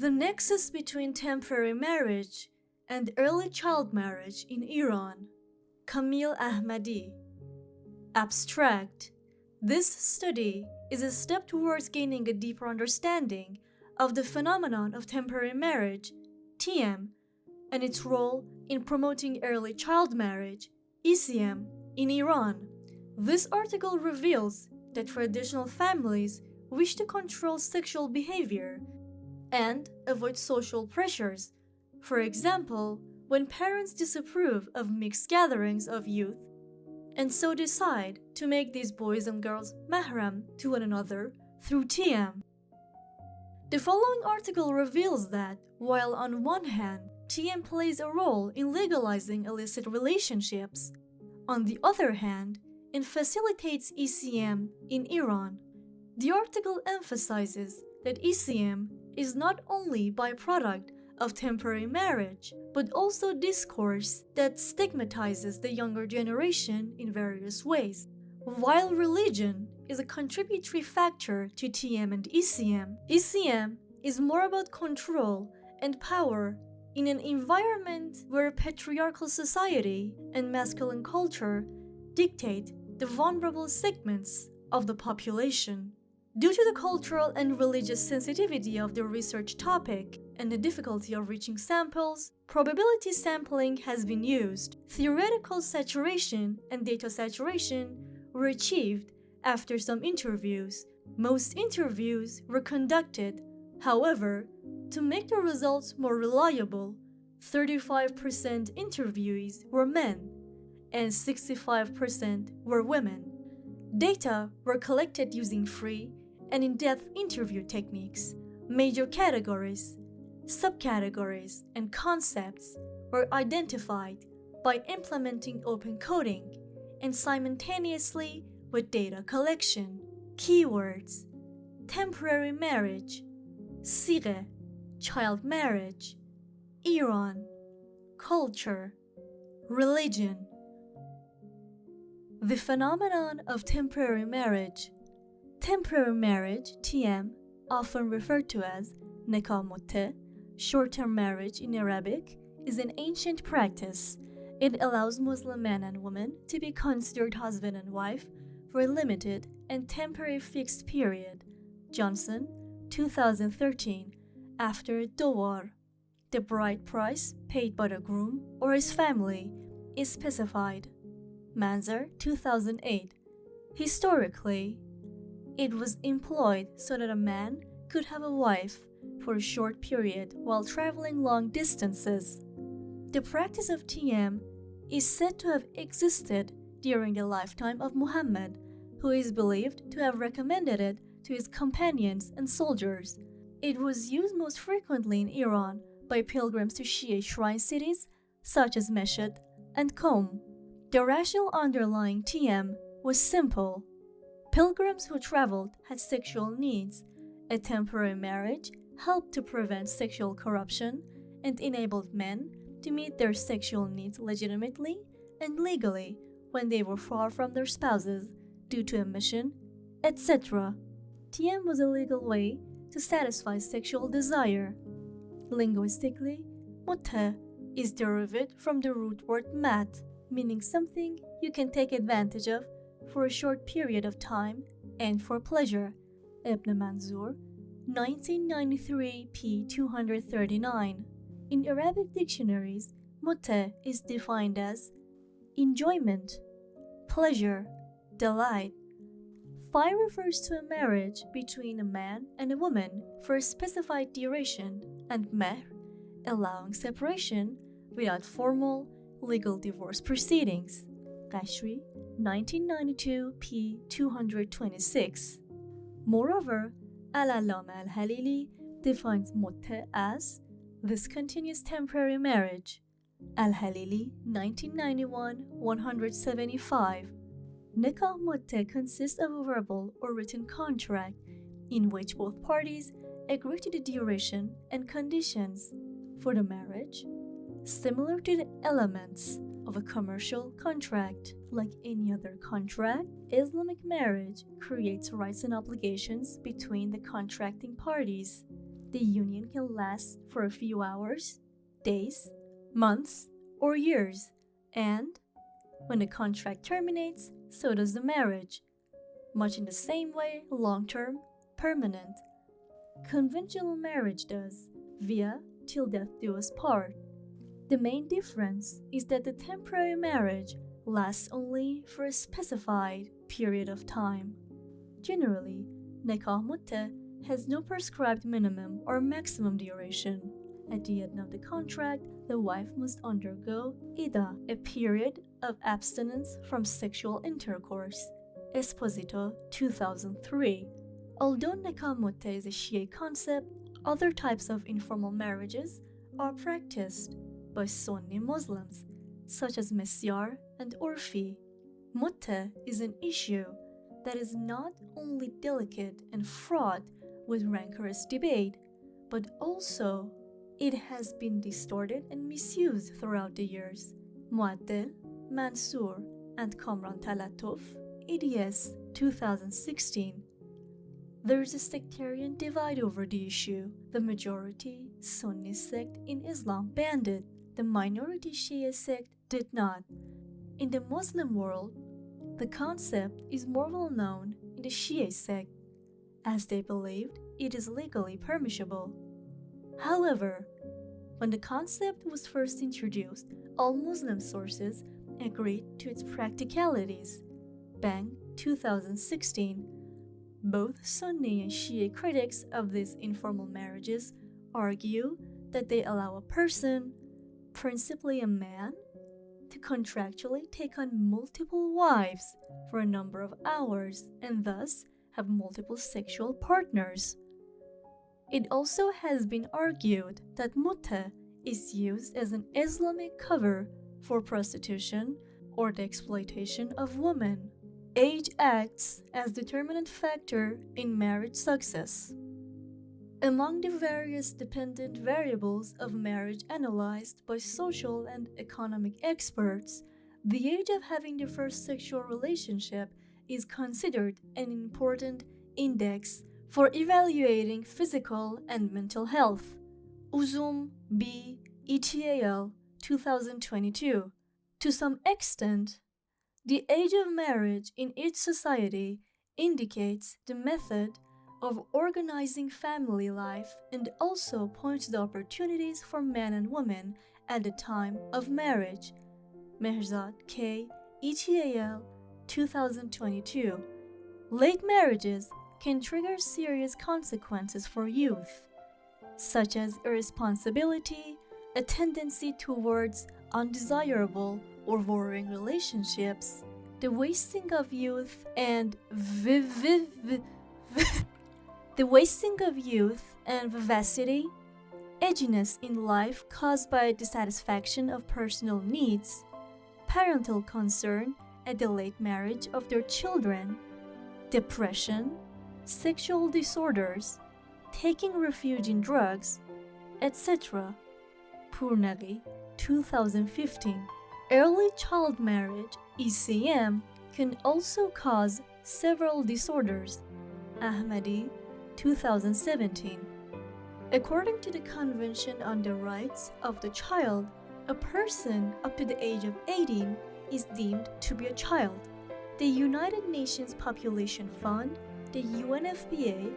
The nexus between temporary marriage and early child marriage in Iran. Kameel Ahmady. Abstract. This study is a step towards gaining a deeper understanding of the phenomenon of temporary marriage, TM, and its role in promoting early child marriage, ECM, in Iran. This article reveals that traditional families wish to control sexual behavior and avoid social pressures. For example, when parents disapprove of mixed gatherings of youth and so decide to make these boys and girls mahram to one another through TM. The following article reveals that, while on one hand, TM plays a role in legalizing illicit relationships, on the other hand, it facilitates ECM in Iran. The article emphasizes that ECM is not only byproduct of temporary marriage, but also discourse that stigmatizes the younger generation in various ways. While religion is a contributory factor to TM and ECM is more about control and power in an environment where patriarchal society and masculine culture dictate the vulnerable segments of the population. Due to the cultural and religious sensitivity of the research topic and the difficulty of reaching samples, probability sampling has been used. Theoretical saturation and data saturation were achieved after some interviews. Most interviews were conducted. However, to make the results more reliable, 35% interviewees were men and 65% were women. Data were collected using free and in-depth interview techniques. Major categories, subcategories, and concepts were identified by implementing open coding and simultaneously with data collection. Keywords: temporary marriage, Sigheh, child marriage, Iran, culture, religion. The phenomenon of temporary marriage. Temporary marriage, TM, often referred to as nikah, short-term marriage in Arabic, is an ancient practice. It allows Muslim men and women to be considered husband and wife for a limited and temporary fixed period. Johnson, 2013, after dowar. The bride price paid by the groom or his family is specified. Manzer, 2008. Historically, it was employed so that a man could have a wife for a short period while traveling long distances. The practice of TM is said to have existed during the lifetime of Muhammad, who is believed to have recommended it to his companions and soldiers. It was used most frequently in Iran by pilgrims to Shia shrine cities such as Mashhad and Qom. The rationale underlying TM was simple. Pilgrims who traveled had sexual needs. A temporary marriage helped to prevent sexual corruption and enabled men to meet their sexual needs legitimately and legally when they were far from their spouses due to a mission, etc. TM was a legal way to satisfy sexual desire. Linguistically, mutah is derived from the root word mat, meaning something you can take advantage of for a short period of time and for pleasure. Ibn Manzur, 1993 p. 239. In Arabic dictionaries, mutah is defined as enjoyment, pleasure, delight. Fi refers to a marriage between a man and a woman for a specified duration, and mehr, allowing separation without formal legal divorce proceedings. Qashri, 1992 p. 226. Moreover, Al-Allama al-Halili defines mutah as this continuous temporary marriage. Al-Halili, 1991, 175. Nikah mutah consists of a verbal or written contract in which both parties agree to the duration and conditions for the marriage, similar to the elements of a commercial contract. Like any other contract, Islamic marriage creates rights and obligations between the contracting parties. The union can last for a few hours, days, months, or years, and when the contract terminates, so does the marriage, much in the same way long-term, permanent. Conventional marriage does, via till death do us part. The main difference is that the temporary marriage lasts only for a specified period of time. Generally, nikah muttah has no prescribed minimum or maximum duration. At the end of the contract, the wife must undergo iddah, a period of abstinence from sexual intercourse. Esposito, 2003. Although nikah muttah is a Shia concept, other types of informal marriages are practiced by Sunni Muslims, such as Misyar and Urfi. Muttah is an issue that is not only delicate and fraught with rancorous debate, but also it has been distorted and misused throughout the years. Muaddel, Mansour, and Kamran Talatuf, eds. 2016. There is a sectarian divide over the issue. The majority Sunni sect in Islam banned it. The minority Shia sect did not. In the Muslim world, the concept is more well known in the Shia sect, as they believed it is legally permissible. However, when the concept was first introduced, all Muslim sources agreed to its practicalities. Bang, 2016. Both Sunni and Shia critics of these informal marriages argue that they allow a person, principally a man, to contractually take on multiple wives for a number of hours and thus have multiple sexual partners. It also has been argued that muttah is used as an Islamic cover for prostitution or the exploitation of women. Age acts as determinant factor in marriage success. Among the various dependent variables of marriage analyzed by social and economic experts, the age of having the first sexual relationship is considered an important index for evaluating physical and mental health. Uzum B. ETAL 2022. To some extent, the age of marriage in each society indicates the method of organizing family life and also points to the opportunities for men and women at the time of marriage. Mehrzad K. ETAL 2022. Late marriages can trigger serious consequences for youth, such as irresponsibility, a tendency towards undesirable or worrying relationships, the wasting of youth and vivacity, edginess in life caused by dissatisfaction of personal needs, parental concern at the late marriage of their children, depression, sexual disorders, taking refuge in drugs, etc. Purnagi, 2015. Early child marriage, ECM, can also cause several disorders. Ahmady, 2017. According to the Convention on the Rights of the Child, a person up to the age of 18 is deemed to be a child. The United Nations Population Fund, the UNFPA,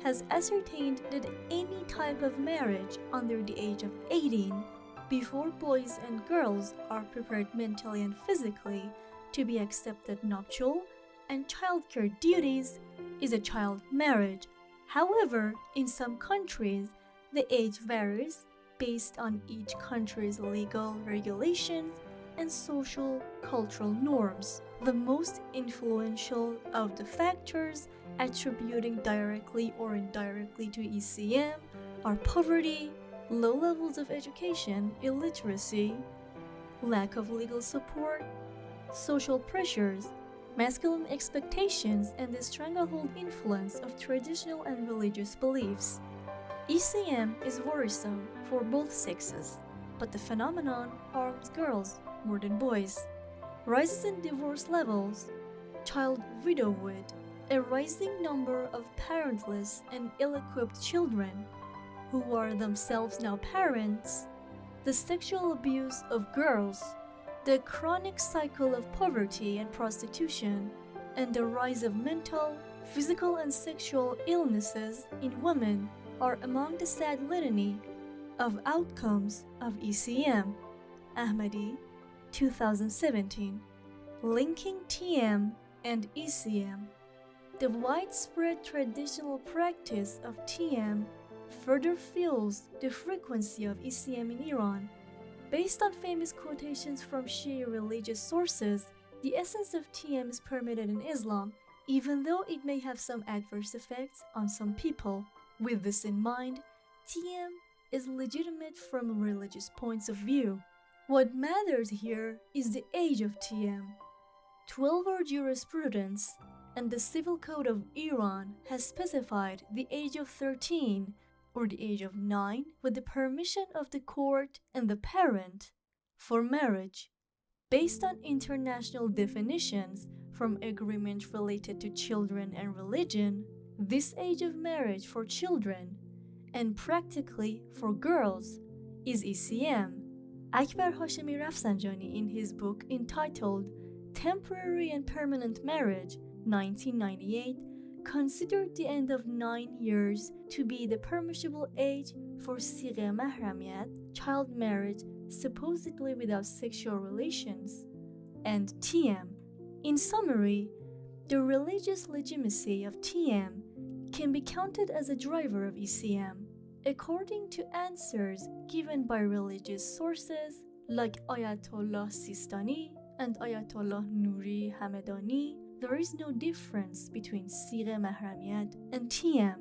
has ascertained that any type of marriage under the age of 18, before boys and girls are prepared mentally and physically to be accepted nuptial and childcare duties, is a child marriage. However, in some countries, the age varies based on each country's legal regulations and social cultural norms. The most influential of the factors attributing directly or indirectly to ECM are poverty, low levels of education, illiteracy, lack of legal support, social pressures, masculine expectations, and the stranglehold influence of traditional and religious beliefs. ECM is worrisome for both sexes, but the phenomenon harms girls more than boys. Rises in divorce levels, child widowhood, a rising number of parentless and ill-equipped children, who are themselves now parents, the sexual abuse of girls, the chronic cycle of poverty and prostitution, and the rise of mental, physical, and sexual illnesses in women are among the sad litany of outcomes of ECM. Ahmady, 2017. Linking TM and ECM. The widespread traditional practice of TM further fuels the frequency of ECM in Iran. Based on famous quotations from Shi'i religious sources, the essence of TM is permitted in Islam, even though it may have some adverse effects on some people. With this in mind, TM is legitimate from religious points of view. What matters here is the age of TM. 12-hour jurisprudence and the Civil Code of Iran has specified the age of 13 or the age of 9 with the permission of the court and the parent for marriage. Based on international definitions from agreement related to children and religion, this age of marriage for children and practically for girls is ECM. Akbar Hashemi Rafsanjani, in his book entitled Temporary and Permanent Marriage, 1998, considered the end of 9 years to be the permissible age for Sigheh Mahramiyat, child marriage supposedly without sexual relations, and TM. In summary, the religious legitimacy of TM can be counted as a driver of ECM. According to answers given by religious sources like Ayatollah Sistani and Ayatollah Nuri Hamedani, there is no difference between Sigheh Mahramiyat and TM.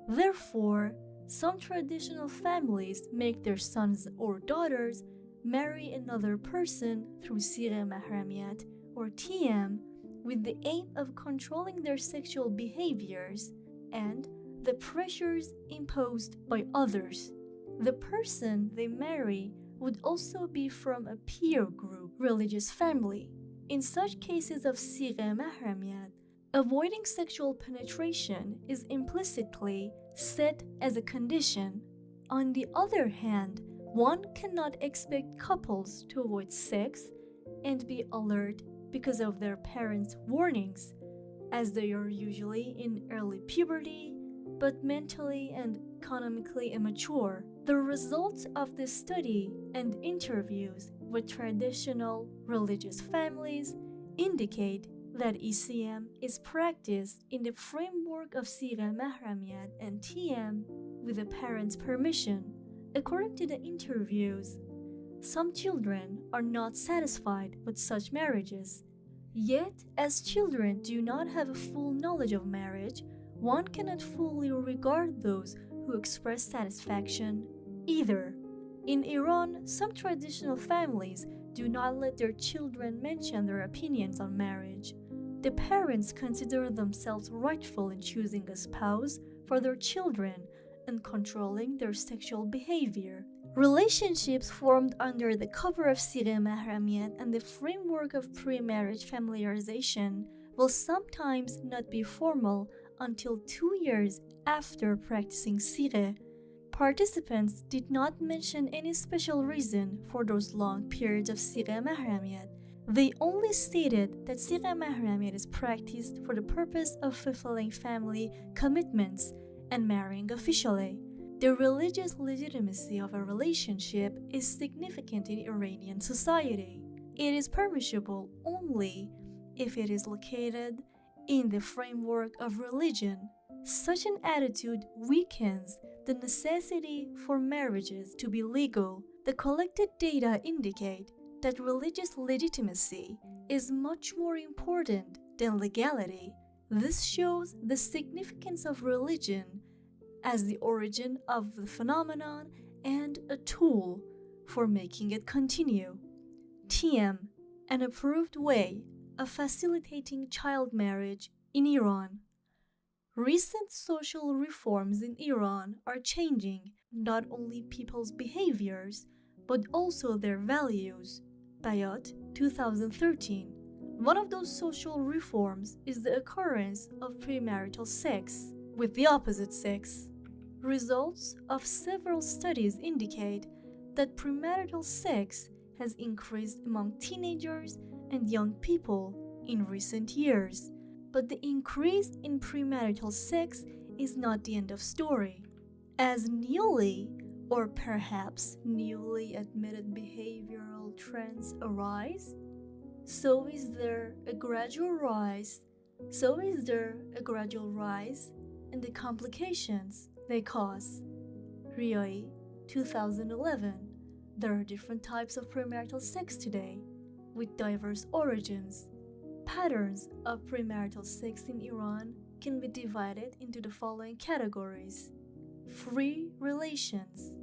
Therefore, some traditional families make their sons or daughters marry another person through Sigheh Mahramiyat or TM with the aim of controlling their sexual behaviors and the pressures imposed by others. The person they marry would also be from a peer group religious family. In such cases of Sigheh Mahramiyat, avoiding sexual penetration is implicitly set as a condition. On the other hand, one cannot expect couples to avoid sex and be alert because of their parents' warnings, as they are usually in early puberty but mentally and economically immature. The results of this study and interviews with traditional religious families indicate that ECM is practiced in the framework of Sigheh Mahramiyat and TM with the parents' permission. According to the interviews, some children are not satisfied with such marriages. Yet, as children do not have a full knowledge of marriage, one cannot fully regard those who express satisfaction either. In Iran, some traditional families do not let their children mention their opinions on marriage. The parents consider themselves rightful in choosing a spouse for their children and controlling their sexual behavior. Relationships formed under the cover of Sigheh Mahramiyat and the framework of pre-marriage familiarization will sometimes not be formal until 2 years after practicing Sigheh. Participants did not mention any special reason for those long periods of Sigheh Mahramiyat. They only stated that Sigheh Mahramiyat is practiced for the purpose of fulfilling family commitments and marrying officially. The religious legitimacy of a relationship is significant in Iranian society. It is permissible only if it is located in the framework of religion. Such an attitude weakens the necessity for marriages to be legal. The collected data indicate that religious legitimacy is much more important than legality. This shows the significance of religion as the origin of the phenomenon and a tool for making it continue. TM, an approved way of facilitating child marriage in Iran. Recent social reforms in Iran are changing not only people's behaviors, but also their values. Bayat, 2013. One of those social reforms is the occurrence of premarital sex with the opposite sex. Results of several studies indicate that premarital sex has increased among teenagers and young people in recent years. But the increase in premarital sex is not the end of story. As newly or perhaps newly admitted behavioral trends arise, so is there a gradual rise in the complications they cause. Sigheh, 2011. There are different types of premarital sex today, with diverse origins. Patterns of premarital sex in Iran can be divided into the following categories: free relations,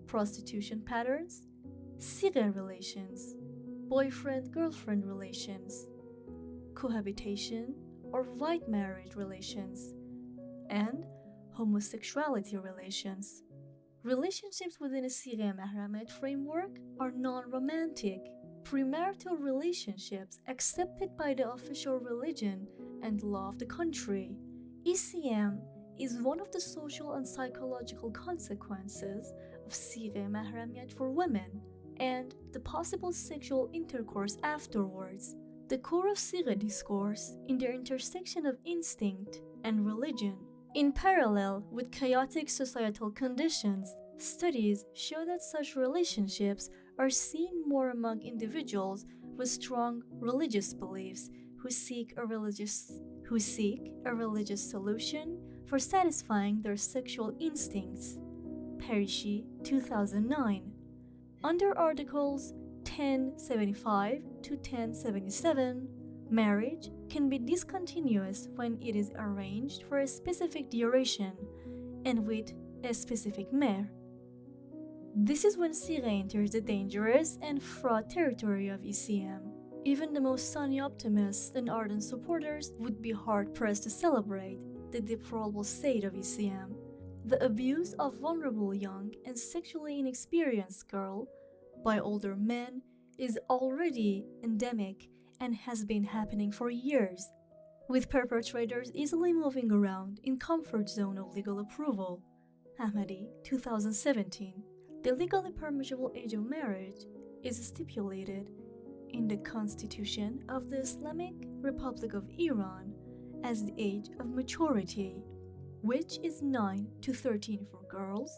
prostitution patterns, Sigheh relations, boyfriend-girlfriend relations, cohabitation or white marriage relations, and homosexuality relations. Relationships within a Sigheh Mahramiyet framework are non-romantic, premarital relationships accepted by the official religion and law of the country. ECM is one of the social and psychological consequences of Sigheh Mahramiyet for women and the possible sexual intercourse afterwards. The core of Sigheh discourse in the intersection of instinct and religion. In parallel with chaotic societal conditions, studies show that such relationships are seen more among individuals with strong religious beliefs who seek a religious solution for satisfying their sexual instincts. Perishi, 2009. Under Articles 1075 to 1077, marriage can be discontinuous when it is arranged for a specific duration and with a specific mer. This is when Sigheh enters the dangerous and fraught territory of ECM. Even the most sunny optimists and ardent supporters would be hard-pressed to celebrate the deplorable state of ECM. The abuse of vulnerable young and sexually inexperienced girls by older men is already endemic and has been happening for years, with perpetrators easily moving around in comfort zone of legal approval. Ahmady, 2017. The legally permissible age of marriage is stipulated in the Constitution of the Islamic Republic of Iran as the age of maturity, which is 9 to 13 for girls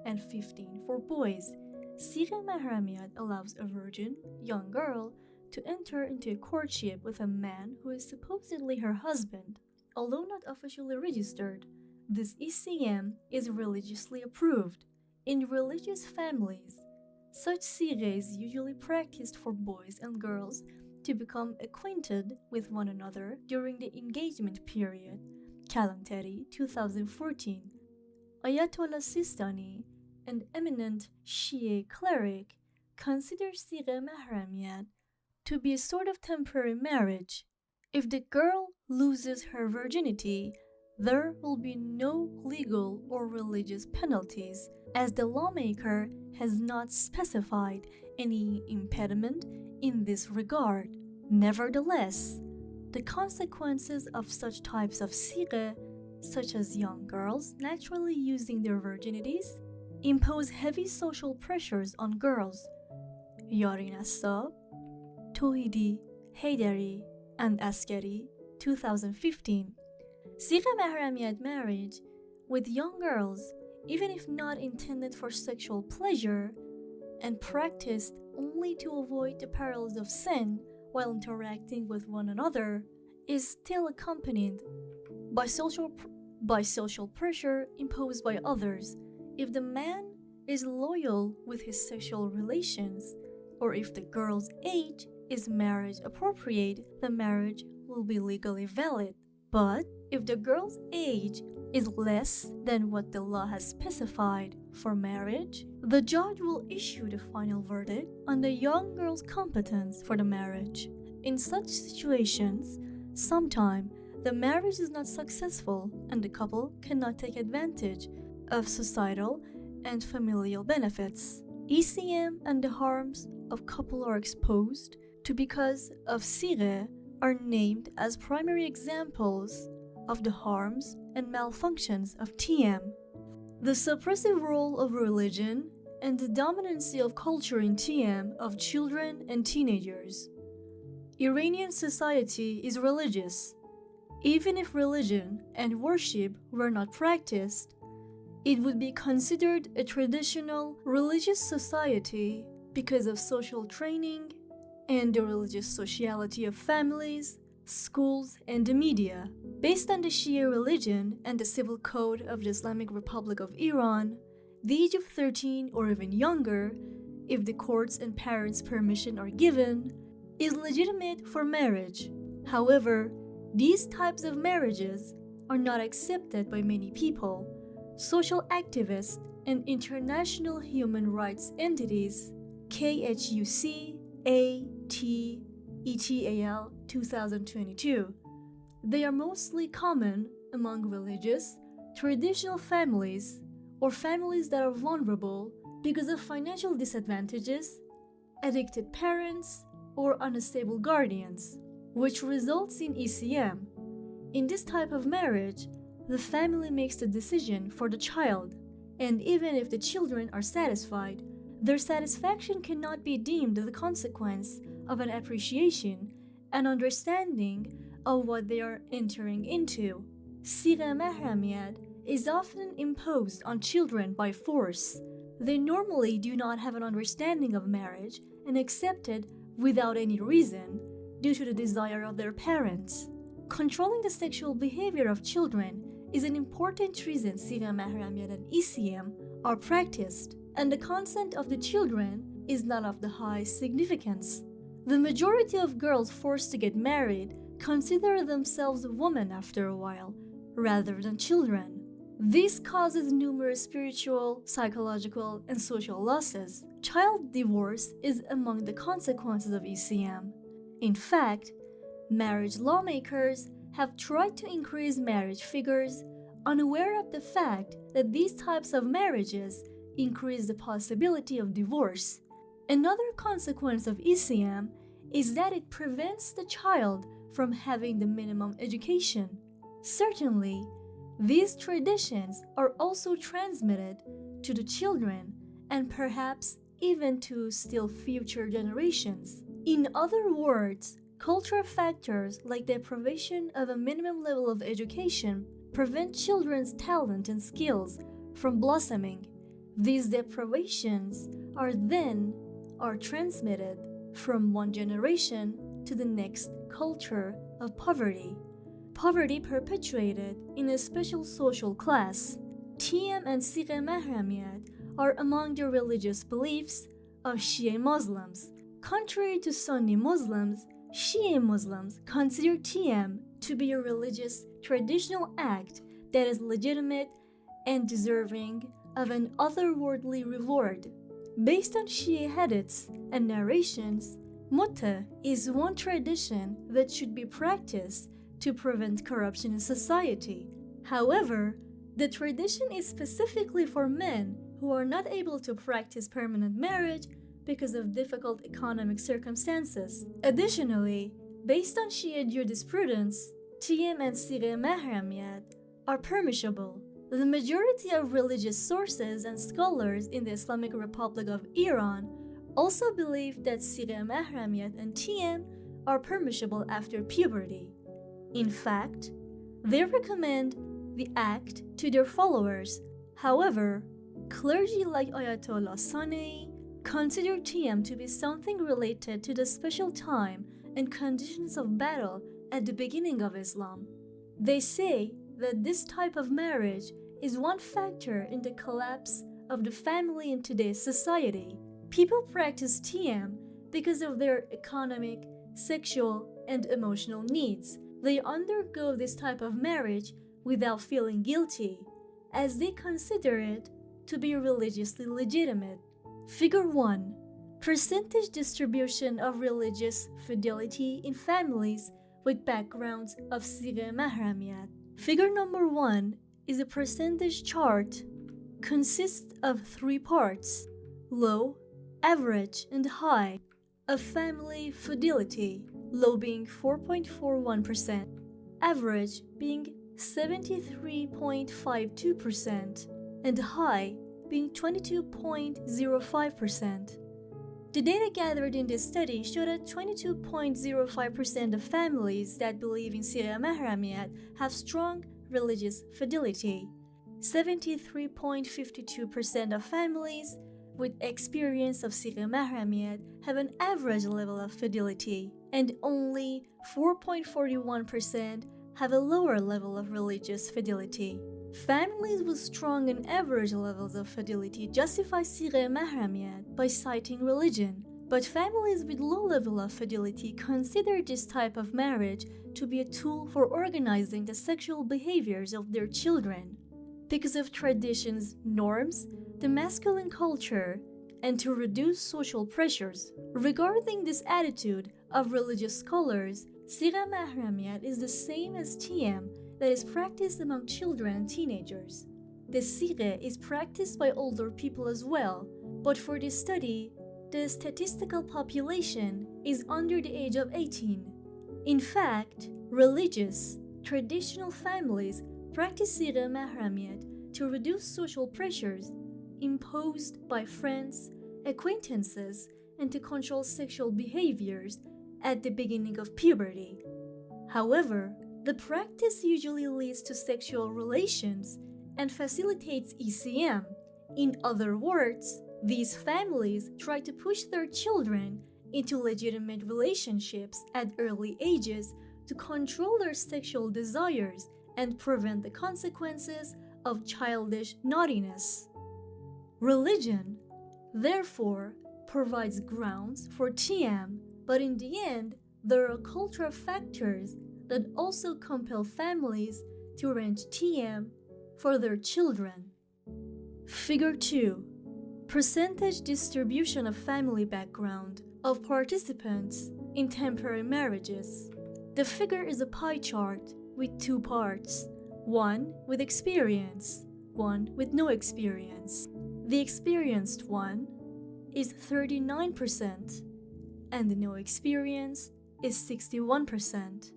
and 15 for boys. Sigheh Mahramiyet allows a virgin young girl to enter into a courtship with a man who is supposedly her husband. Although not officially registered, this ECM is religiously approved. In religious families, such Sigheh is usually practiced for boys and girls to become acquainted with one another during the engagement period. Kalantari, 2014. Ayatollah Sistani, an eminent Shia cleric, considers Sigheh Mahramiyet to be a sort of temporary marriage. If the girl loses her virginity, there will be no legal or religious penalties, as the lawmaker has not specified any impediment in this regard. Nevertheless, the consequences of such types of Sigheh, such as young girls naturally using their virginities, impose heavy social pressures on girls. Yarin Assab, Tohidi, Haydari, and Askari, 2015. Sigheh Mahramiyet marriage with young girls, even if not intended for sexual pleasure and practiced only to avoid the perils of sin while interacting with one another, is still accompanied by social pressure imposed by others. If the man is loyal with his sexual relations, or if the girl's age is marriage appropriate, the marriage will be legally valid. But if the girl's age is less than what the law has specified for marriage, the judge will issue the final verdict on the young girl's competence for the marriage. In such situations, sometimes the marriage is not successful and the couple cannot take advantage of societal and familial benefits. ECM and the harms of couple are exposed to because of Sigheh are named as primary examples of the harms and malfunctions of TM. The suppressive role of religion and the dominancy of culture in TM of children and teenagers. Iranian society is religious. Even if religion and worship were not practiced, it would be considered a traditional religious society because of social training and the religious sociality of families, schools, and the media. Based on the Shia religion and the civil code of the Islamic Republic of Iran, the age of 13 or even younger, if the courts and parents' permission are given, is legitimate for marriage. However, these types of marriages are not accepted by many people. Social activists and international human rights entities, KHUC, ATETAL 2022. They are mostly common among religious, traditional families, or families that are vulnerable because of financial disadvantages, addicted parents, or unstable guardians, which results in ECM. In this type of marriage, the family makes the decision for the child, and even if the children are satisfied, their satisfaction cannot be deemed the consequence of an appreciation and understanding of what they are entering into. Sigheh mahramiyat is often imposed on children by force. They normally do not have an understanding of marriage and accept it without any reason due to the desire of their parents. Controlling the sexual behavior of children is an important reason Sigheh mahramiyat and ECM are practiced, and the consent of the children is not of the highest significance. The majority of girls forced to get married consider themselves women after a while, rather than children. This causes numerous spiritual, psychological, and social losses. Child divorce is among the consequences of ECM. In fact, marriage lawmakers have tried to increase marriage figures, unaware of the fact that these types of marriages increase the possibility of divorce. Another consequence of ECM is that it prevents the child from having the minimum education. Certainly, these traditions are also transmitted to the children and perhaps even to still future generations. In other words, cultural factors like deprivation of a minimum level of education prevent children's talent and skills from blossoming. These deprivations are transmitted from one generation to the next culture of poverty. Poverty perpetuated in a special social class. TM and Sigheh mahramiyat are among the religious beliefs of Shia Muslims. Contrary to Sunni Muslims, Shia Muslims consider TM to be a religious traditional act that is legitimate and deserving of an otherworldly reward. Based on Shia hadiths and narrations, Mutta is one tradition that should be practiced to prevent corruption in society. However, the tradition is specifically for men who are not able to practice permanent marriage because of difficult economic circumstances. Additionally, based on Shia jurisprudence, TM and Sigheh mahramiyat are permissible. The majority of religious sources and scholars in the Islamic Republic of Iran also believe that Sigheh mahramiyat and TM are permissible after puberty. In fact, they recommend the act to their followers. However, clergy like Ayatollah Sigheh consider TM to be something related to the special time and conditions of battle at the beginning of Islam. They say that this type of marriage is one factor in the collapse of the family in today's society. People practice TM because of their economic, sexual, and emotional needs. They undergo this type of marriage without feeling guilty, as they consider it to be religiously legitimate. Figure 1. Percentage distribution of religious fidelity in families with backgrounds of Sigheh mahramiyat. Figure number 1 is a percentage chart. Consists of 3 parts: low, average, and high of family fidelity. Low being 4.41%, average being 73.52%, and high being 22.05%. The data gathered in this study showed that 22.05% of families that believe in Sigheh Mahramiyyat have strong religious fidelity. 73.52% of families with experience of Sigheh Mahramiyyat have an average level of fidelity, and only 4.41% have a lower level of religious fidelity. Families with strong and average levels of fidelity justify Sigheh Mahramiyyat by citing religion, but families with low level of fidelity consider this type of marriage to be a tool for organizing the sexual behaviors of their children. Because of traditions, norms, the masculine culture, and to reduce social pressures. Regarding this attitude of religious scholars, Sigheh Mahramiyyat is the same as TM that is practiced among children and teenagers. The Sigheh is practiced by older people as well, but for this study, the statistical population is under the age of 18. In fact, religious, traditional families practice Sigheh Mahramiyyat to reduce social pressures imposed by friends, acquaintances, and to control sexual behaviors at the beginning of puberty. However, the practice usually leads to sexual relations and facilitates ECM. In other words, these families try to push their children into legitimate relationships at early ages to control their sexual desires and prevent the consequences of childish naughtiness. Religion, therefore, provides grounds for TM, but in the end, there are cultural factors that also compel families to arrange TM for their children. Figure 2. Percentage distribution of family background of participants in temporary marriages. The figure is a pie chart with two parts, one with experience, one with no experience. The experienced one is 39% and the no experience is 61%.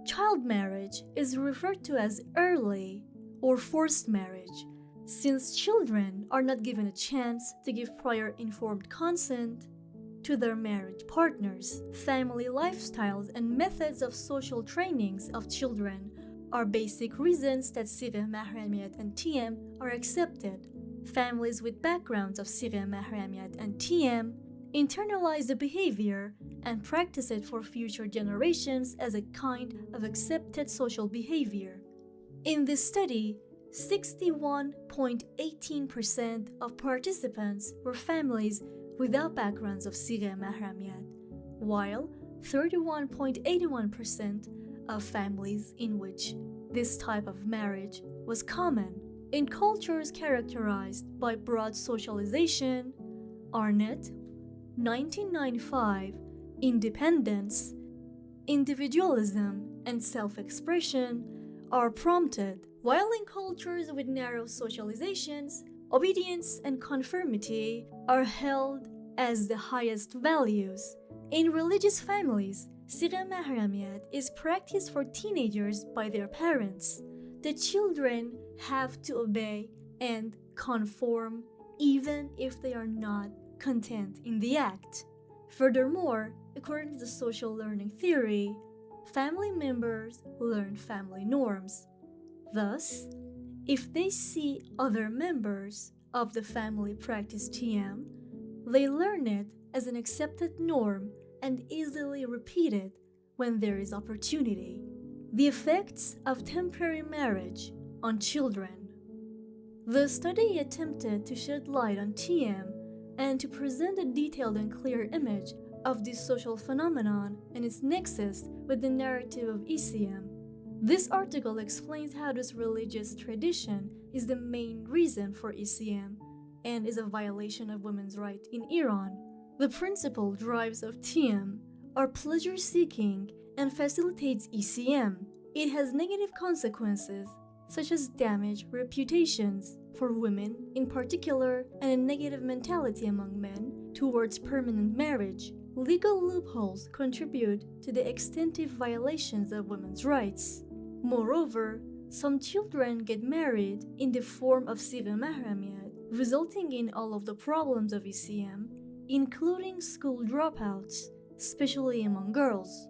Child marriage is referred to as early or forced marriage, since children are not given a chance to give prior informed consent to their marriage partners. Family lifestyles and methods of social trainings of children are basic reasons that Sigheh Mahramiyyat and TM are accepted. Families with backgrounds of Sigheh Mahramiyyat and TM internalize the behavior and practice it for future generations as a kind of accepted social behavior. In this study, 61.18% of participants were families without backgrounds of Sigheh Mahramiyyat, while 31.81% of families in which this type of marriage was common. In cultures characterized by broad socialization, Arnett, 1995, independence, individualism, and self-expression are prompted, while in cultures with narrow socializations, obedience and conformity are held as the highest values. In religious families, Sigheh Mahramiyyat is practiced for teenagers by their parents. The children have to obey and conform even if they are not content in the act. Furthermore, according to the social learning theory, family members learn family norms. Thus, if they see other members of the family practice TM, they learn it as an accepted norm and easily repeat it when there is opportunity. The effects of temporary marriage on children. The study attempted to shed light on TM and to present a detailed and clear image of this social phenomenon and its nexus with the narrative of ECM. This article explains how this religious tradition is the main reason for ECM and is a violation of women's rights in Iran. The principal drives of TM are pleasure-seeking and facilitates ECM. It has negative consequences such as damaged reputations for women in particular and a negative mentality among men towards permanent marriage. Legal loopholes contribute to the extensive violations of women's rights. Moreover, some children get married in the form of Sigheh Mahramiyat, resulting in all of the problems of ECM, including school dropouts, especially among girls.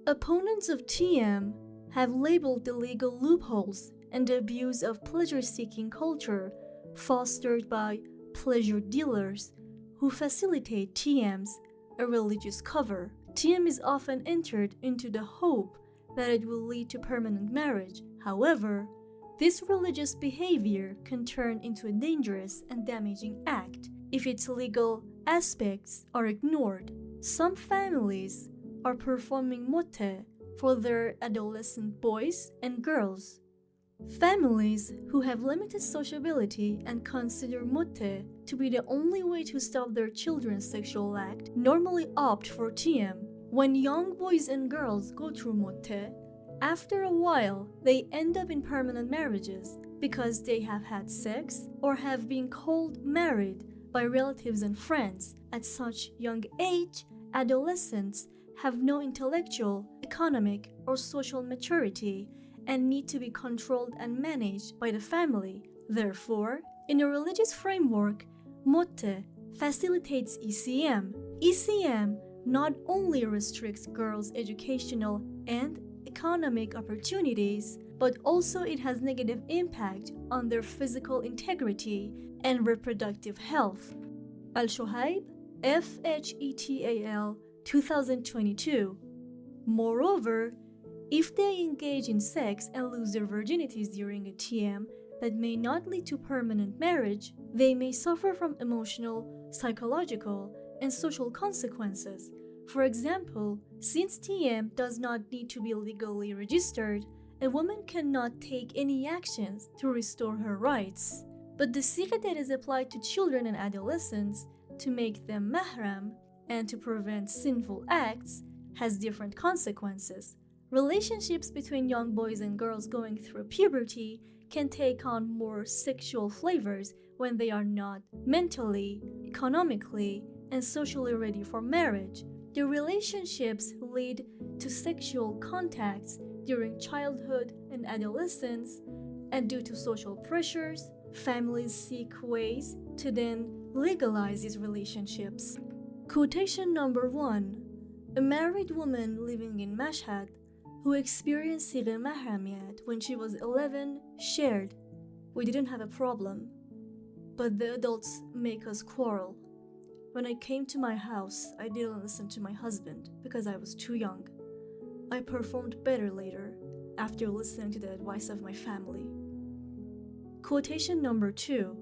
Opponents of TM have labeled the legal loopholes and the abuse of pleasure-seeking culture fostered by pleasure dealers who facilitate TMs a religious cover. TM is often entered into the hope that it will lead to permanent marriage. However, this religious behavior can turn into a dangerous and damaging act if its legal aspects are ignored. Some families are performing motte for their adolescent boys and girls. Families who have limited sociability and consider motte to be the only way to stop their children's sexual act normally opt for TM. When young boys and girls go through motte, after a while they end up in permanent marriages because they have had sex or have been called married by relatives and friends. At such young age, adolescents have no intellectual, economic, or social maturity and need to be controlled and managed by the family. Therefore, in a religious framework, motte facilitates ECM. ECM not only restricts girls' educational and economic opportunities, but also it has negative impact on their physical integrity and reproductive health. Al-Shohaib, FHETAL, 2022. Moreover, if they engage in sex and lose their virginities during a TM that may not lead to permanent marriage, they may suffer from emotional, psychological, and social consequences. For example, since TM does not need to be legally registered, a woman cannot take any actions to restore her rights. But the sigheh that is applied to children and adolescents to make them mahram and to prevent sinful acts has different consequences. Relationships between young boys and girls going through puberty can take on more sexual flavors when they are not mentally, economically, and socially ready for marriage. The relationships lead to sexual contacts during childhood and adolescence, and due to social pressures, families seek ways to then legalize these relationships. Quotation number 1. A married woman living in Mashhad who experienced Sigheh Mahramiyat when she was 11 shared, "We didn't have a problem, but the adults make us quarrel. When I came to my house, I didn't listen to my husband because I was too young. I performed better later after listening to the advice of my family." Quotation number 2.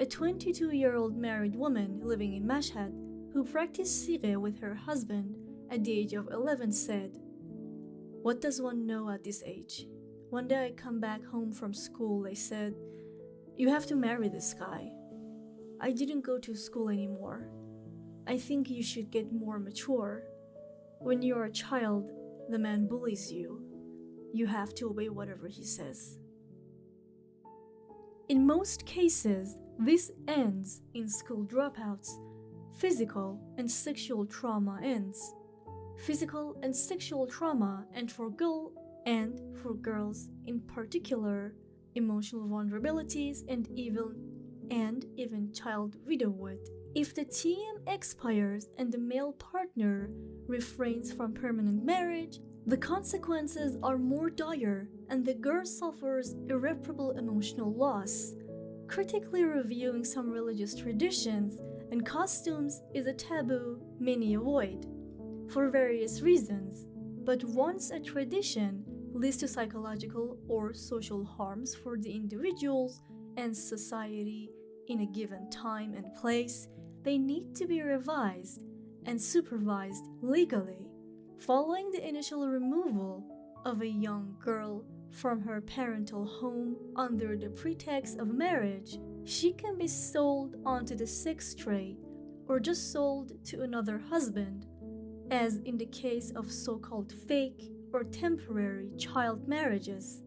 A 22-year-old married woman living in Mashhad who practiced Sigheh with her husband at the age of 11 said, "What does one know at this age? One day I come back home from school, they said, 'You have to marry this guy.' I didn't go to school anymore. I think you should get more mature. When you're a child, the man bullies you. You have to obey whatever he says." In most cases, this ends in school dropouts. Physical and sexual trauma ends. Physical and sexual trauma, and for girls in particular, emotional vulnerabilities and even child widowhood. If the TM expires and the male partner refrains from permanent marriage, the consequences are more dire and the girl suffers irreparable emotional loss. Critically reviewing some religious traditions and costumes is a taboo many avoid, for various reasons, but once a tradition leads to psychological or social harms for the individuals and society in a given time and place, they need to be revised and supervised legally. Following the initial removal of a young girl from her parental home under the pretext of marriage, she can be sold onto the sex trade or just sold to another husband, as in the case of so-called fake or temporary child marriages.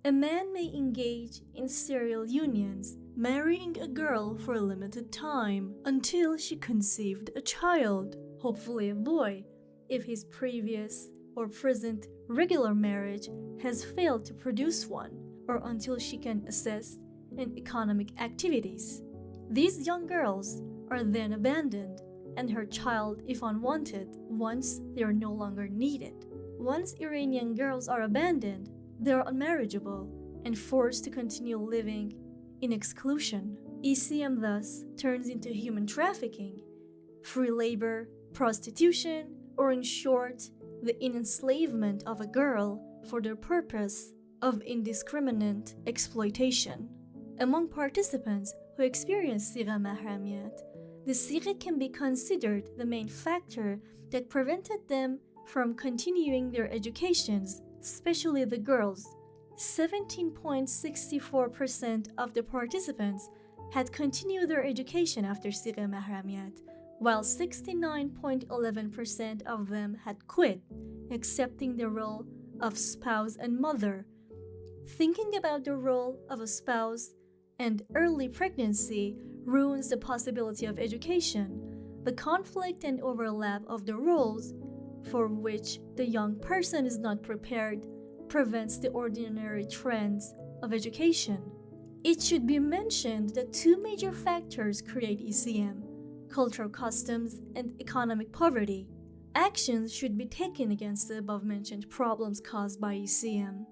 A man may engage in serial unions, marrying a girl for a limited time until she conceived a child, hopefully a boy, if his previous or present regular marriage has failed to produce one, or until she can assist in economic activities. These young girls are then abandoned, and her child if unwanted once they are no longer needed. Once Iranian girls are abandoned, they are unmarriageable and forced to continue living in exclusion. ECM thus turns into human trafficking, free labor, prostitution, or in short, the enslavement of a girl for the purpose of indiscriminate exploitation. Among participants who experience Sigheh Mahramiat, the Sigheh can be considered the main factor that prevented them from continuing their educations, especially the girls. 17.64% of the participants had continued their education after Sigheh Mahramiat, while 69.11% of them had quit, accepting the role of spouse and mother. Thinking about the role of a spouse and early pregnancy ruins the possibility of education. The conflict and overlap of the roles, for which the young person is not prepared, prevents the ordinary trends of education. It should be mentioned that two major factors create ECM: cultural customs and economic poverty. Actions should be taken against the above-mentioned problems caused by ECM.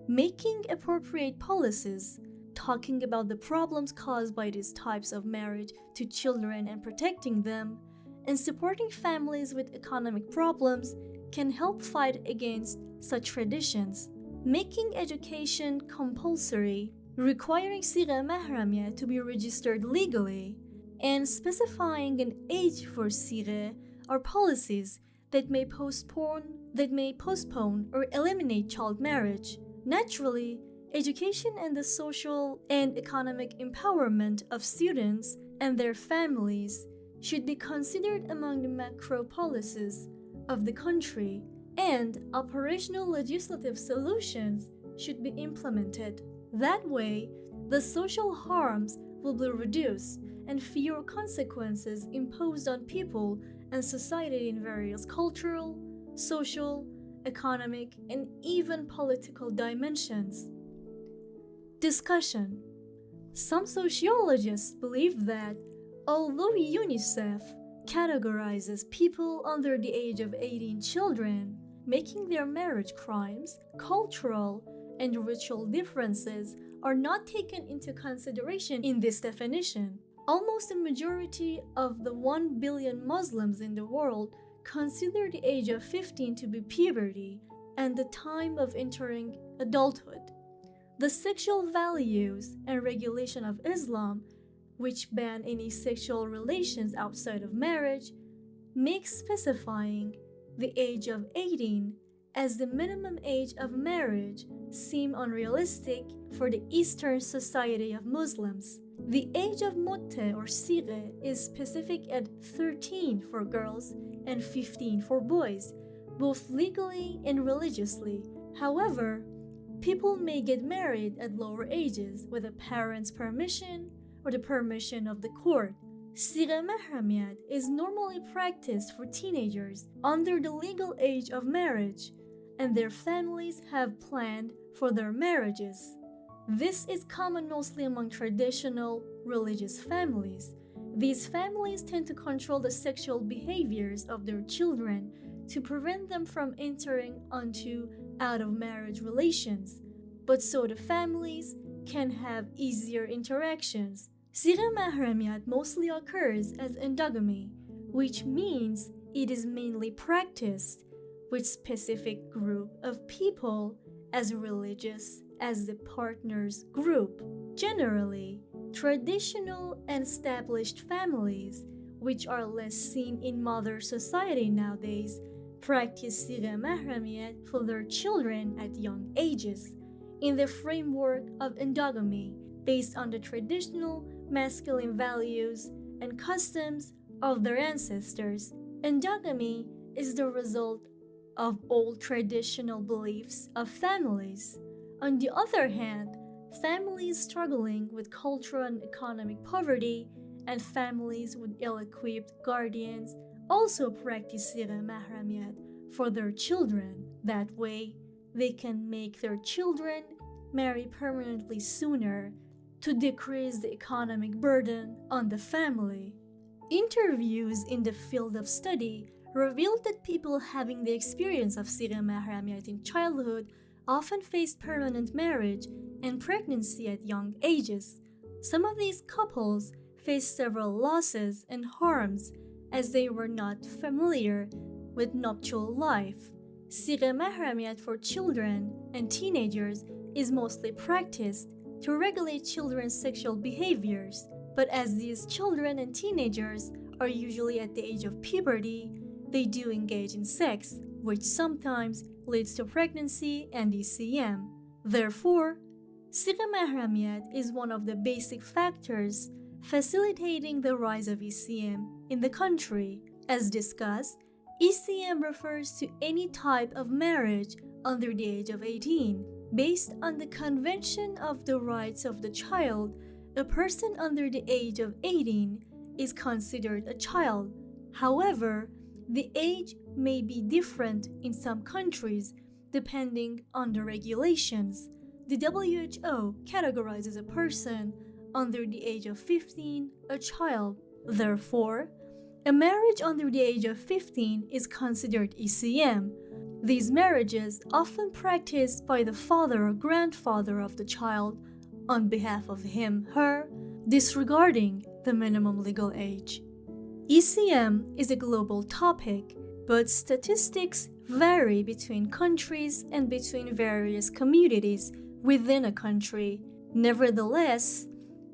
Making appropriate policies, talking about the problems caused by these types of marriage to children and protecting them, and supporting families with economic problems can help fight against such traditions. Making education compulsory, requiring Sigheh Mahramiat to be registered legally, and specifying an age for Sigheh are policies that may postpone or eliminate child marriage. Naturally, education and the social and economic empowerment of students and their families should be considered among the macro policies of the country, and operational legislative solutions should be implemented. That way, the social harms will be reduced and fewer consequences imposed on people and society in various cultural, social, economic, and even political dimensions. Discussion. Some sociologists believe that although UNICEF categorizes people under the age of 18 children, making their marriage crimes, cultural and ritual differences are not taken into consideration in this definition. Almost a majority of the 1 billion Muslims in the world consider the age of 15 to be puberty and the time of entering adulthood. The sexual values and regulation of Islam, which ban any sexual relations outside of marriage, makes specifying the age of 18 as the minimum age of marriage seem unrealistic for the Eastern Society of Muslims. The age of Mutte or Sigheh is specific at 13 for girls and 15 for boys, both legally and religiously. However, people may get married at lower ages with a parent's permission or the permission of the court. Sigheh Mahramiat is normally practiced for teenagers under the legal age of marriage, and their families have planned for their marriages. This is common mostly among traditional religious families. These families tend to control the sexual behaviors of their children to prevent them from entering onto out-of-marriage relations, but so the families can have easier interactions. Sigheh Mahramiat mostly occurs as endogamy, which means it is mainly practiced with specific group of people as religious as the partner's group. Generally, traditional and established families, which are less seen in modern society nowadays, practice Sigheh Mahramiat for their children at young ages in the framework of endogamy based on the traditional masculine values and customs of their ancestors. Endogamy is the result of old traditional beliefs of families. On the other hand, families struggling with cultural and economic poverty and families with ill-equipped guardians also practice Sigheh Mahramiat for their children. That way, they can make their children marry permanently sooner to decrease the economic burden on the family. Interviews in the field of study revealed that people having the experience of Sigheh mahramiyat in childhood often faced permanent marriage and pregnancy at young ages. Some of these couples faced several losses and harms as they were not familiar with nuptial life. Sigheh mahramiyat for children and teenagers is mostly practiced to regulate children's sexual behaviors, but as these children and teenagers are usually at the age of puberty, they do engage in sex, which sometimes leads to pregnancy and ECM. Therefore, Sigheh mahramiyat is one of the basic factors facilitating the rise of ECM in the country. As discussed, ECM refers to any type of marriage under the age of 18. Based on the Convention of the Rights of the Child, a person under the age of 18 is considered a child. However, the age may be different in some countries depending on the regulations. The WHO categorizes a person under the age of 15 a child. Therefore, a marriage under the age of 15 is considered ECM. These marriages often practiced by the father or grandfather of the child on behalf of him/her, disregarding the minimum legal age. ECM is a global topic, but statistics vary between countries and between various communities within a country. Nevertheless,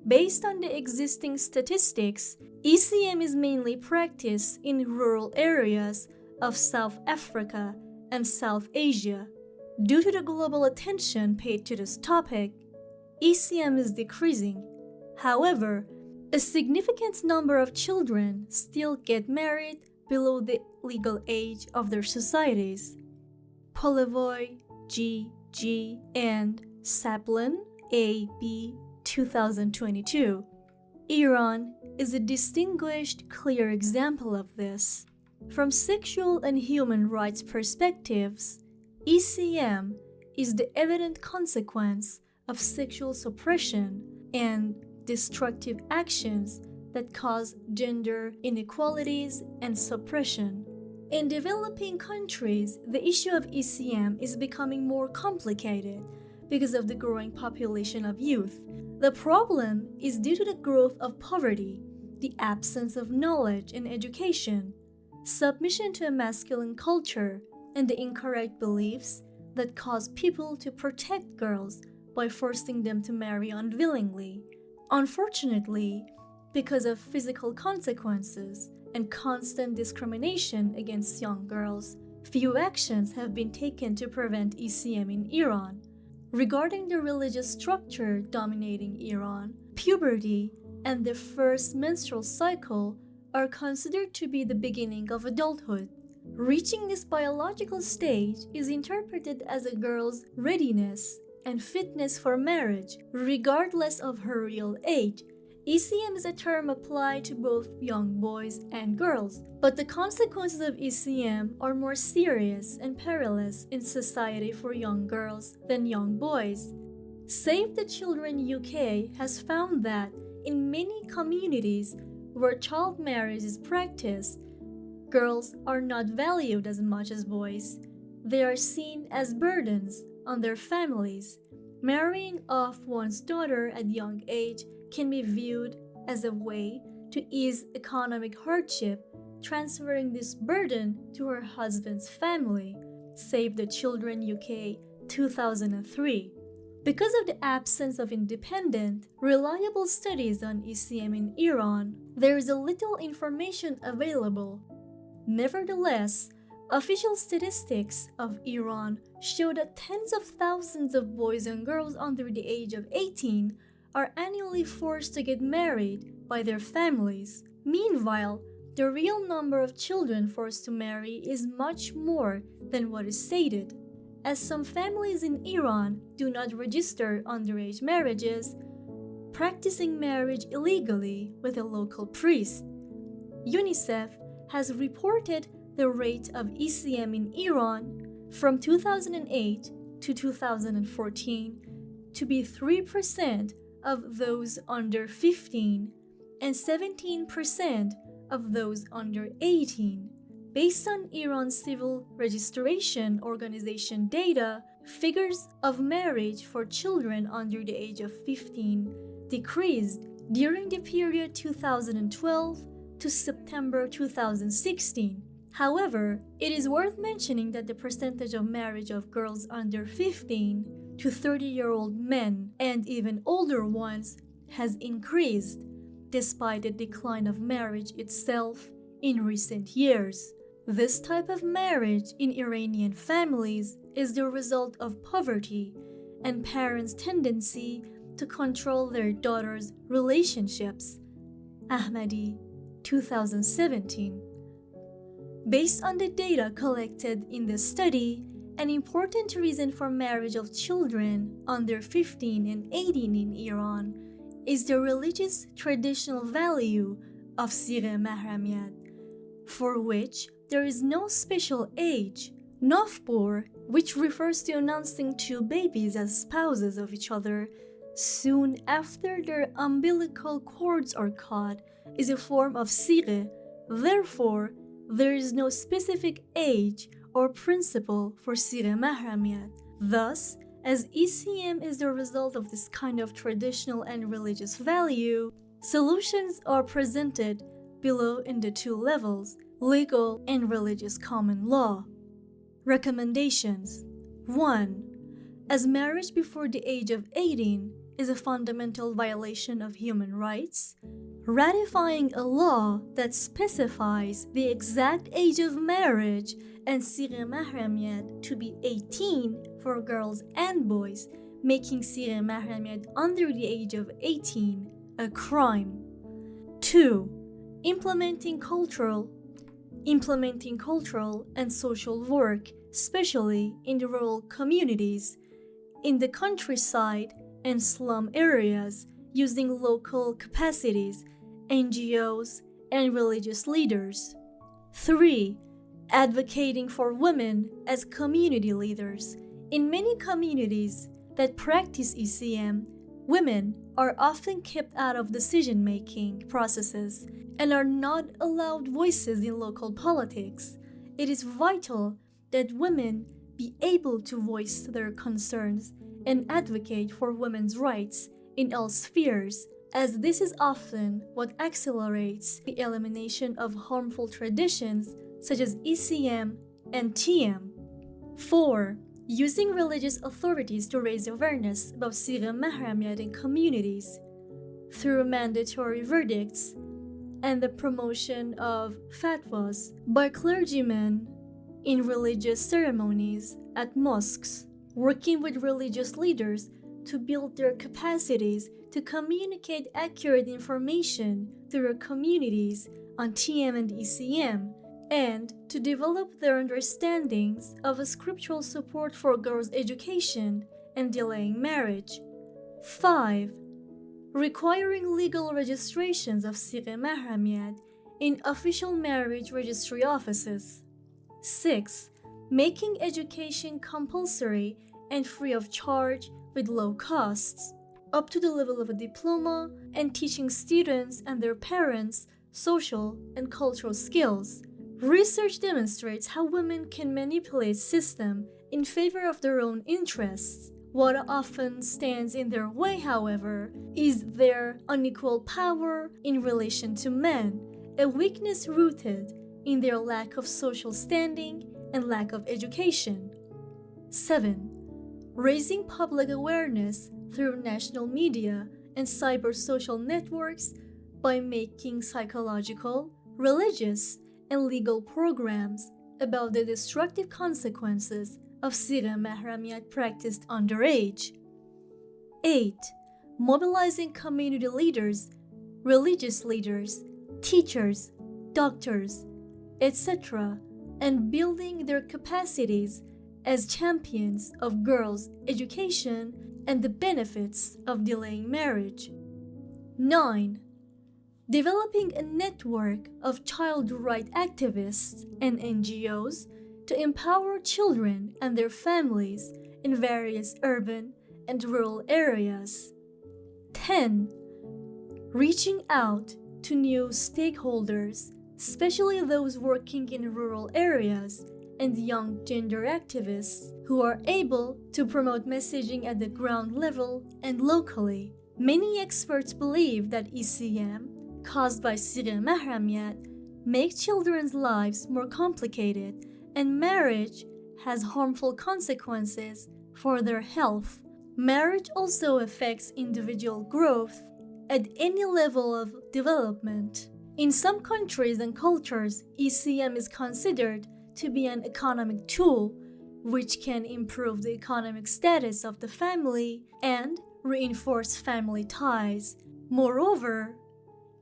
based on the existing statistics, ECM is mainly practiced in rural areas of South Africa and South Asia. Due to the global attention paid to this topic, ECM is decreasing. However, a significant number of children still get married below the legal age of their societies. Polivoy, G. and Saplin, A.B. 2022. Iran is a distinguished, clear example of this. From sexual and human rights perspectives, ECM is the evident consequence of sexual suppression and destructive actions that cause gender inequalities and suppression. In developing countries, the issue of ECM is becoming more complicated because of the growing population of youth. The problem is due to the growth of poverty, the absence of knowledge and education, submission to a masculine culture, and the incorrect beliefs that cause people to protect girls by forcing them to marry unwillingly. Unfortunately, because of physical consequences and constant discrimination against young girls, few actions have been taken to prevent ECM in Iran. Regarding the religious structure dominating Iran, puberty and the first menstrual cycle are considered to be the beginning of adulthood. Reaching this biological stage is interpreted as a girl's readiness and fitness for marriage, regardless of her real age. ECM is a term applied to both young boys and girls, but the consequences of ECM are more serious and perilous in society for young girls than young boys. Save the Children UK has found that in many communities where child marriage is practiced, girls are not valued as much as boys. They are seen as burdens on their families. Marrying off one's daughter at young age can be viewed as a way to ease economic hardship, transferring this burden to her husband's family. Save the Children UK 2003. Because of the absence of independent, reliable studies on ECM in Iran, there is a little information available. Nevertheless, official statistics of Iran show that tens of thousands of boys and girls under the age of 18 are annually forced to get married by their families. Meanwhile, the real number of children forced to marry is much more than what is stated. As some families in Iran do not register underage marriages, practicing marriage illegally with a local priest. UNICEF has reported the rate of ECM in Iran from 2008 to 2014 to be 3% of those under 15 and 17% of those under 18. Based on Iran's Civil Registration Organization data, figures of marriage for children under the age of 15 decreased during the period 2012 to September 2016. However, it is worth mentioning that the percentage of marriage of girls under 15 to 30-year-old men and even older ones has increased, despite the decline of marriage itself in recent years. This type of marriage in Iranian families is the result of poverty and parents' tendency to control their daughters' relationships. Ahmady, 2017. Based on the data collected in the study, an important reason for marriage of children under 15 and 18 in Iran is the religious traditional value of Sigheh mahramiyat, for which there is no special age. Novbor, which refers to announcing two babies as spouses of each other soon after their umbilical cords are cut, is a form of Sigheh. Therefore, there is no specific age or principle for Sigheh mahramiyat. Thus, as ECM is the result of this kind of traditional and religious value, solutions are presented below in the two levels, legal and religious common law. Recommendations. 1. As marriage before the age of 18 is a fundamental violation of human rights, ratifying a law that specifies the exact age of marriage and Sigheh mahramiyat to be 18 for girls and boys, making Sigheh mahramiyat under the age of 18 a crime. 2. Implementing cultural and social work, especially in the rural communities, in the countryside and slum areas, using local capacities, NGOs, and religious leaders. 3. Advocating for women as community leaders. In many communities that practice ECM, women are often kept out of decision-making processes and are not allowed voices in local politics. It is vital that women be able to voice their concerns and advocate for women's rights in all spheres, as this is often what accelerates the elimination of harmful traditions such as ECM and TM. 4. Using religious authorities to raise awareness about Sigheh mahramiyat in communities through mandatory verdicts and the promotion of fatwas by clergymen in religious ceremonies at mosques, working with religious leaders to build their capacities to communicate accurate information to their communities on TM and ECM, and to develop their understandings of a scriptural support for girls' education and delaying marriage. 5. Requiring legal registrations of Sigheh mahramiyat in official marriage registry offices. 6. Making education compulsory and free of charge with low costs, up to the level of a diploma, and teaching students and their parents social and cultural skills. Research demonstrates how women can manipulate system in favor of their own interests. What often stands in their way, however, is their unequal power in relation to men, a weakness rooted in their lack of social standing and lack of education. 7. Raising public awareness through national media and cyber social networks by making psychological, religious, and legal programs about the destructive consequences of Sigheh mahramiyat practiced underage. 8. Mobilizing community leaders, religious leaders, teachers, doctors, etc., and building their capacities as champions of girls' education and the benefits of delaying marriage. 9. developing a network of child rights activists and NGOs to empower children and their families in various urban and rural areas. 10. Reaching out to new stakeholders, especially those working in rural areas and young gender activists who are able to promote messaging at the ground level and locally. Many experts believe that ECM, caused by Sigheh Mahremiyet, make children's lives more complicated, and marriage has harmful consequences for their health. Marriage also affects individual growth at any level of development. In some countries and cultures, ECM is considered to be an economic tool which can improve the economic status of the family and reinforce family ties. Moreover,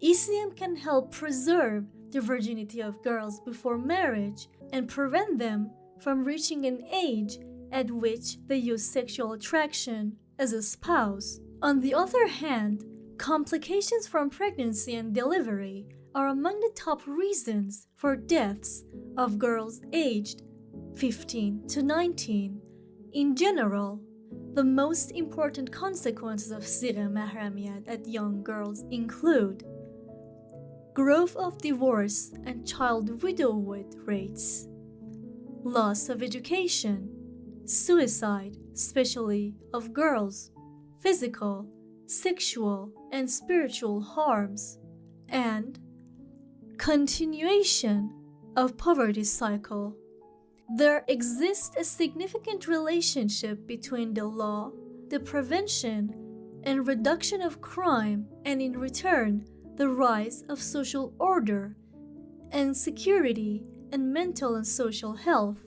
ECM can help preserve the virginity of girls before marriage and prevent them from reaching an age at which they use sexual attraction as a spouse. On the other hand, complications from pregnancy and delivery are among the top reasons for deaths of girls aged 15 to 19. In general, the most important consequences of Sigheh Mahremiyet at young girls include growth of divorce and child widowhood rates, loss of education, suicide, especially of girls, physical, sexual, and spiritual harms, and continuation of poverty cycle. There exists a significant relationship between the law, the prevention and reduction of crime, and in return, the rise of social order and security and mental and social health.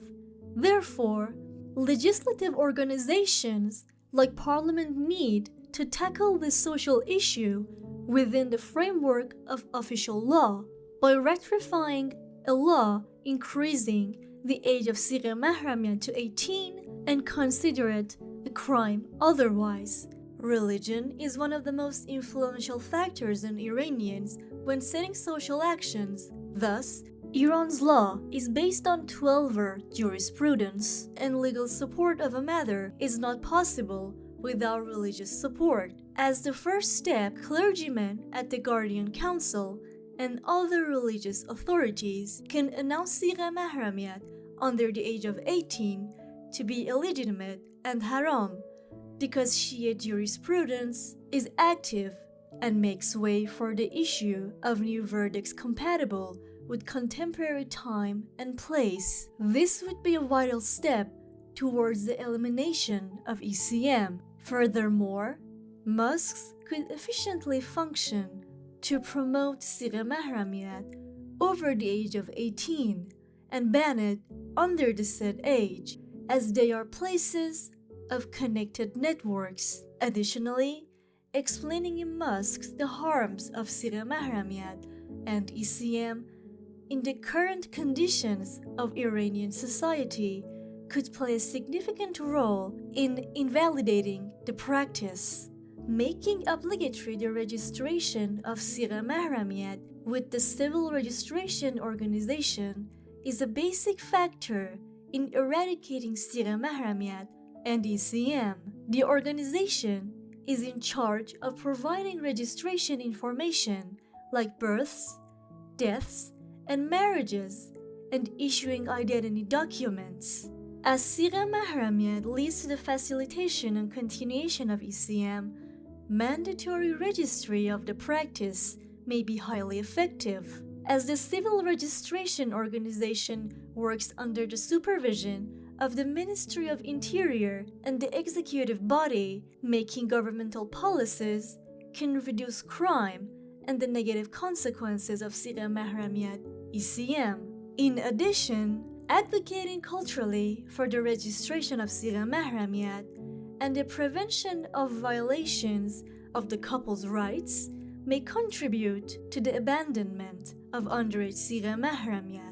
Therefore, legislative organizations like Parliament need to tackle this social issue within the framework of official law by ratifying a law increasing the age of Sigheh Mahremiyet to 18 and consider it a crime otherwise. Religion is one of the most influential factors in Iranians when setting social actions. Thus, Iran's law is based on 12-year jurisprudence, and legal support of a matter is not possible without religious support. As the first step, clergymen at the Guardian Council and other religious authorities can announce Sigheh Mahremiyet under the age of 18 to be illegitimate and haram, because Shia jurisprudence is active and makes way for the issue of new verdicts compatible with contemporary time and place. This would be a vital step towards the elimination of ECM. Furthermore, mosques could efficiently function to promote Sigheh Mahremiyet over the age of 18 and ban it under the said age, as they are places of connected networks. Additionally, explaining in mosques the harms of Sigheh Mahremiyet and ECM in the current conditions of Iranian society could play a significant role in invalidating the practice. Making obligatory the registration of Sigheh Mahremiyet with the Civil Registration Organization is a basic factor in eradicating Sigheh Mahremiyet and ECM. The organization is in charge of providing registration information like births, deaths, and marriages, and issuing identity documents. As Sigheh Mahremiyet leads to the facilitation and continuation of ECM, mandatory registry of the practice may be highly effective. As the Civil Registration Organization works under the supervision of the Ministry of Interior and the executive body, making governmental policies can reduce crime and the negative consequences of Sigheh Mahremiyet ECM. In addition, advocating culturally for the registration of Sigheh Mahremiyet and the prevention of violations of the couple's rights may contribute to the abandonment of underage Sigheh Mahremiyet.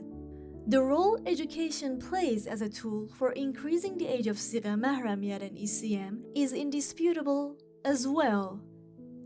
The role education plays as a tool for increasing the age of Sigheh Mahremiyet and ECM is indisputable as well.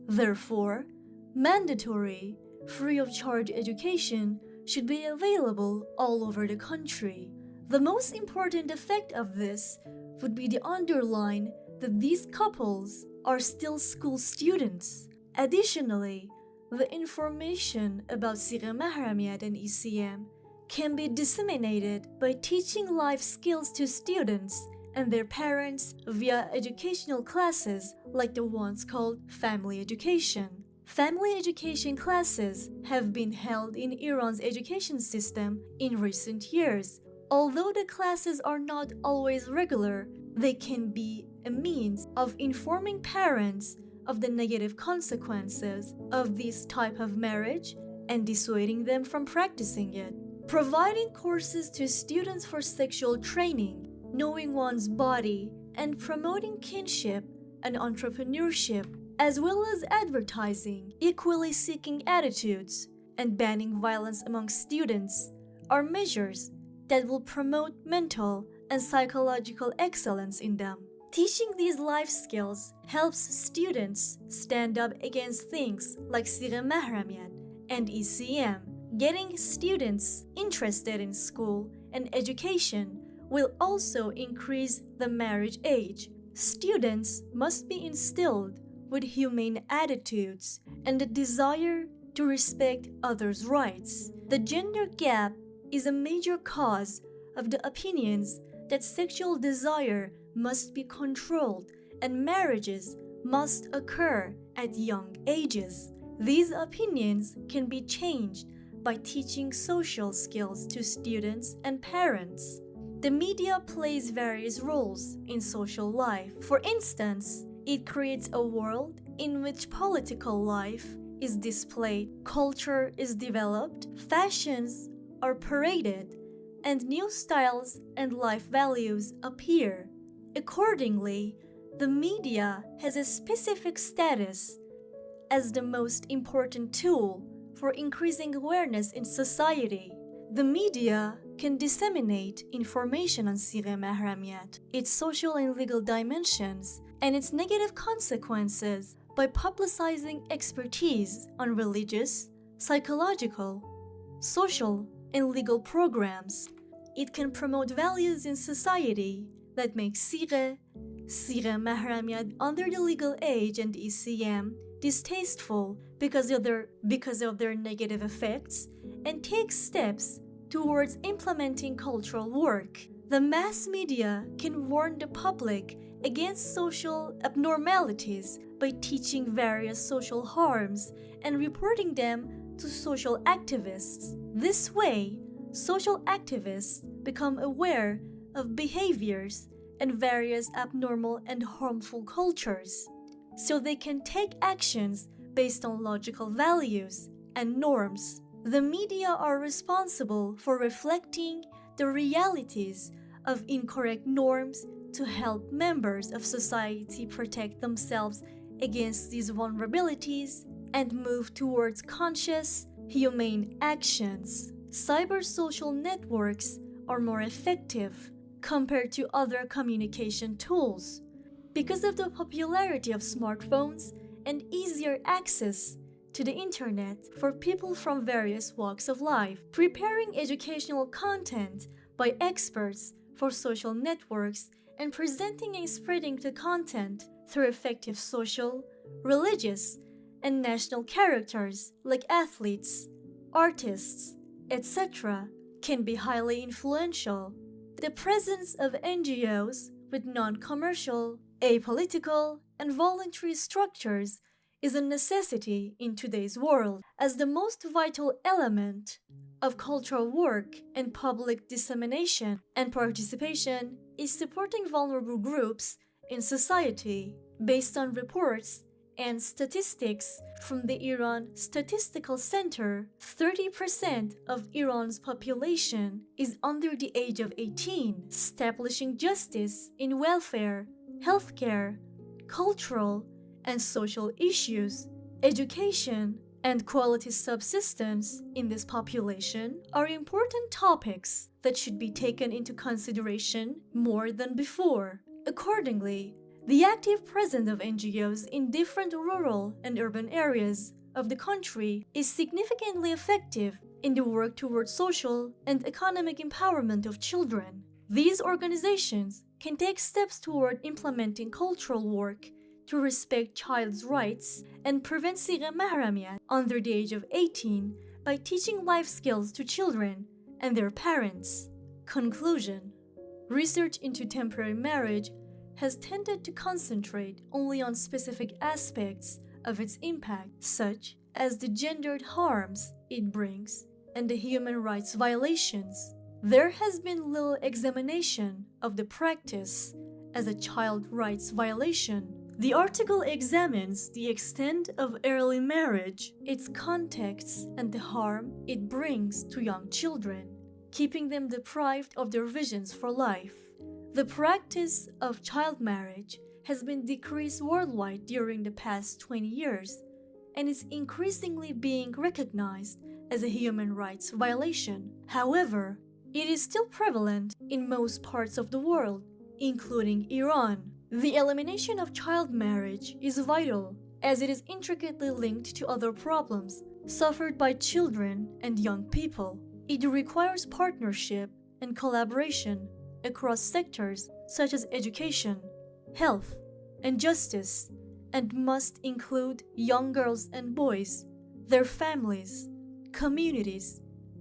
Therefore, mandatory, free of charge education should be available all over the country. The most important effect of this would be the underline that these couples are still school students. Additionally, the information about Sigheh Mahramiyat and ECM can be disseminated by teaching life skills to students and their parents via educational classes like the ones called family education. Family education classes have been held in Iran's education system in recent years. Although the classes are not always regular, they can be a means of informing parents of the negative consequences of this type of marriage and dissuading them from practicing it. Providing courses to students for sexual training, knowing one's body, and promoting kinship and entrepreneurship, as well as advertising equally seeking attitudes and banning violence among students, are measures that will promote mental and psychological excellence in them. Teaching these life skills helps students stand up against things like Sigheh Mahramiyat and ECM. Getting students interested in school and education will also increase the marriage age. Students must be instilled with humane attitudes and the desire to respect others' rights. The gender gap is a major cause of the opinions that sexual desire must be controlled and marriages must occur at young ages. These opinions can be changed by teaching social skills to students and parents. The media plays various roles in social life. For instance, it creates a world in which political life is displayed, culture is developed, fashions are paraded, and new styles and life values appear. Accordingly, the media has a specific status as the most important tool for increasing awareness in society. The media can disseminate information on Sigheh Mahramiyat, its social and legal dimensions, and its negative consequences by publicizing expertise on religious, psychological, social, and legal programs. It can promote values in society that make Sigheh Mahramiyat under the legal age and ECM distasteful because of their negative effects, and take steps towards implementing cultural work. The mass media can warn the public against social abnormalities by teaching various social harms and reporting them to social activists. This way, social activists become aware of behaviors and various abnormal and harmful cultures, so they can take actions based on logical values and norms. The media are responsible for reflecting the realities of incorrect norms to help members of society protect themselves against these vulnerabilities and move towards conscious, humane actions. Cyber-social networks are more effective compared to other communication tools because of the popularity of smartphones and easier access to the internet for people from various walks of life. Preparing educational content by experts for social networks and presenting and spreading the content through effective social, religious, and national characters like athletes, artists, etc. can be highly influential. The presence of NGOs with non-commercial, apolitical, and voluntary structures is a necessity in today's world, as the most vital element of cultural work and public dissemination and participation is supporting vulnerable groups in society. Based on reports and statistics from the Iran Statistical Center, 30% of Iran's population is under the age of 18. Establishing justice in welfare, healthcare, cultural, and social issues, education, and quality subsistence in this population are important topics that should be taken into consideration more than before. Accordingly, the active presence of NGOs in different rural and urban areas of the country is significantly effective in the work towards social and economic empowerment of children. These organizations can take steps toward implementing cultural work to respect child's rights and prevent Sigheh mahramiyat under the age of 18 by teaching life skills to children and their parents. Conclusion: research into temporary marriage has tended to concentrate only on specific aspects of its impact, such as the gendered harms it brings and the human rights violations. There has been little examination of the practice as a child rights violation. The article examines the extent of early marriage, its context, and the harm it brings to young children, keeping them deprived of their visions for life. The practice of child marriage has been decreased worldwide during the past 20 years and is increasingly being recognized as a human rights violation. However, it is still prevalent in most parts of the world, including Iran. The elimination of child marriage is vital as it is intricately linked to other problems suffered by children and young people. It requires partnership and collaboration across sectors such as education, health, and justice, and must include young girls and boys, their families, communities,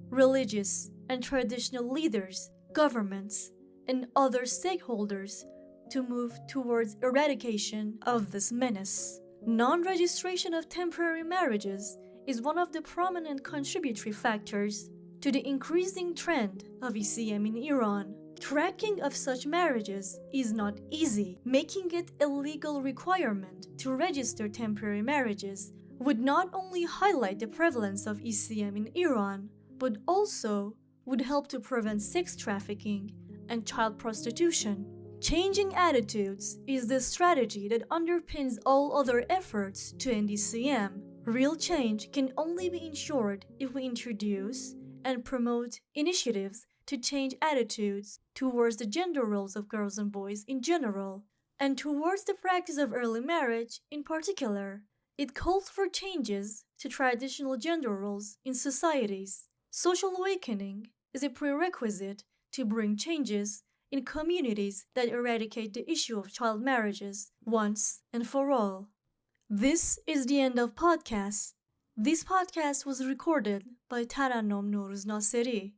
religious and traditional leaders, governments, and other stakeholders to move towards eradication of this menace. Non-registration of temporary marriages is one of the prominent contributory factors to the increasing trend of ECM in Iran. Tracking of such marriages is not easy. Making it a legal requirement to register temporary marriages would not only highlight the prevalence of ECM in Iran, but also would help to prevent sex trafficking and child prostitution. Changing attitudes is the strategy that underpins all other efforts to end ECM. Real change can only be ensured if we introduce and promote initiatives to change attitudes towards the gender roles of girls and boys in general, and towards the practice of early marriage in particular. It calls for changes to traditional gender roles in societies. Social awakening is a prerequisite to bring changes in communities that eradicate the issue of child marriages once and for all. This is the end of podcast. This podcast was recorded by Tarannom Nouruz Naseri.